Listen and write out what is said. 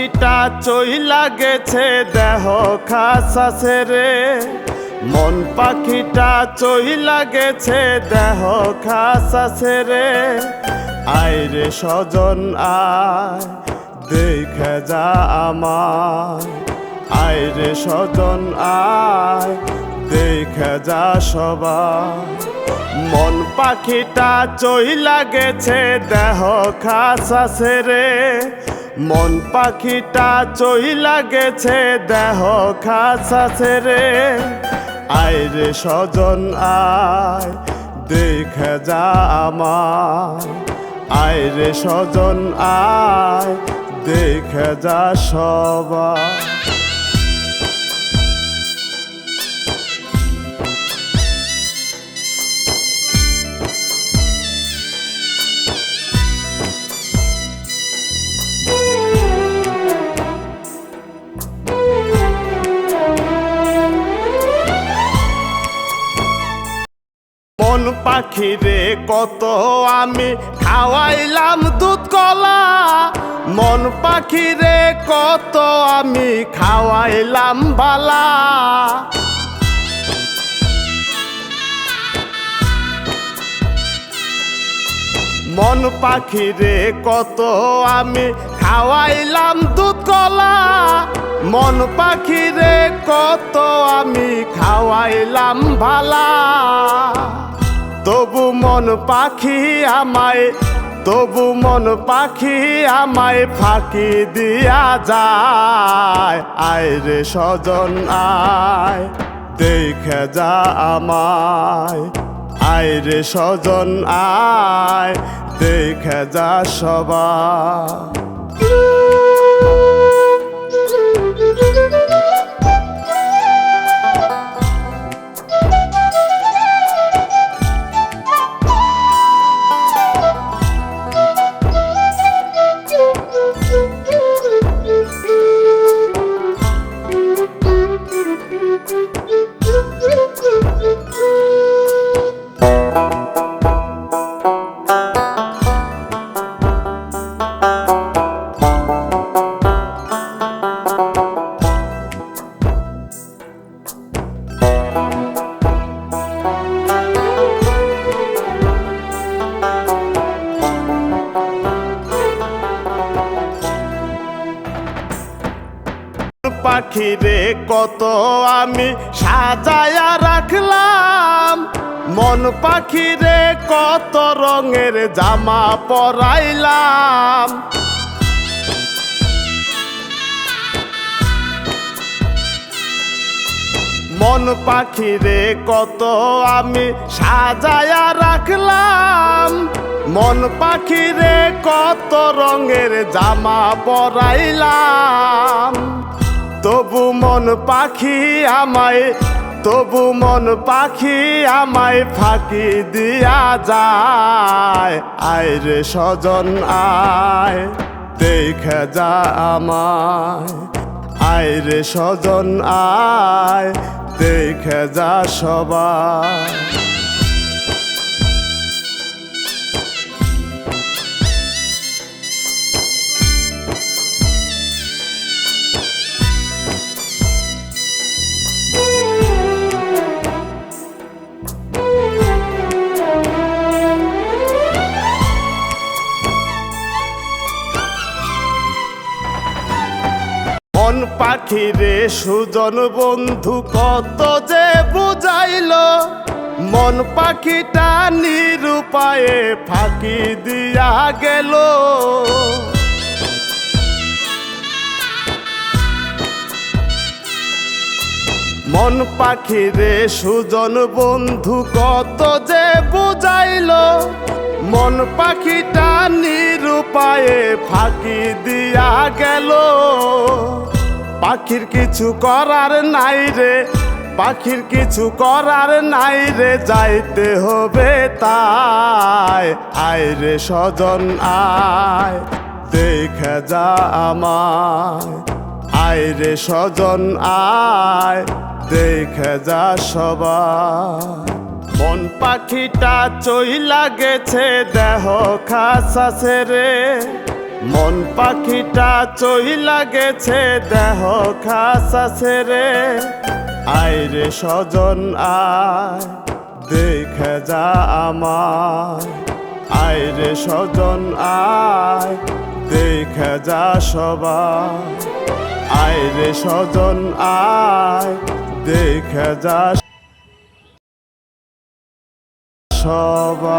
পাখিটা চইলা গেছে দেহ খাসাছে রে, মন পাখিটা চইলা গেছে দেহ খাসাছে রে। আয় রে সজন আয় দেখে যা আমায়, আয় রে সজন আয় দেখে যা সবাই। মন পাখিটা চইলা গেছে দেহ খাসাছে রে, মন পাখিটা চইলা গেছে দেহ খাসাছে রে। আয় রে সজন আয় দেখে যা আমায়, আয় রে সজন আয় দেখে যা সবাই। মন পাখি রে কত আমি খাওয়াইলাম দুধ কলা, মন পাখি রে কত আমি খাওয়াইলাম বালা। মন পাখি রে কত আমি খাওয়াইলাম দুধ কলা, মন পাখি রে কত আমি খাওয়াইলাম ভালা। তবু মন পাখি আমায়, তবু মন পাখি আমায় ফাঁকি দিয়া যায়। আয় রে সজন আয় দেখে যা আমায়, আয় রে সজন আয় দেখে যা সবাই। পাখি রে কত আমি সাজায়া রাখলাম, মন পাখি রে কত রঙের জামা পরাইলাম। মন পাখি রে কত আমি সাজায়া রাখলাম, মন পাখি রে কত রঙের জামা পরাইলাম। তবু মন পাখি আমায়, তবু মন পাখি আমায় ফাঁকি দিয়া যায়। আয় রে সজন আয় দেখে যা আমায়, আয় রে সজন আয় দেখে যা সবাই। মন পাখি রে সুজন বন্ধু কত যে বুঝাইলো, মন পাখিটা নিরুপায়ে ফাঁকি দিয়া গেল। মন পাখি রে সুজন বন্ধু কত যে বুঝাইলো, মন পাখিটা নিরুপায়ে ফাঁকি দিয়া গেল। পাখির কিছু করার নাই রে, পাখির কিছু করার নাই রে, যাইতে হবে তাই। আয় রে সজন আয় দেখে যা আমায়, আয় রে সজন আয় দেখে যা সবাই। মন পাখিটা চইলা গেছে দেহ খাসাছে রে, মন পাখিটা চইলা গেছে দেহ খাসা ছেড়ে আইরে সজন আয় দেখে যা আমার আইরে সজন আয় দেখে যা সবাই আইরে সজন আয় দেখে যা সবাই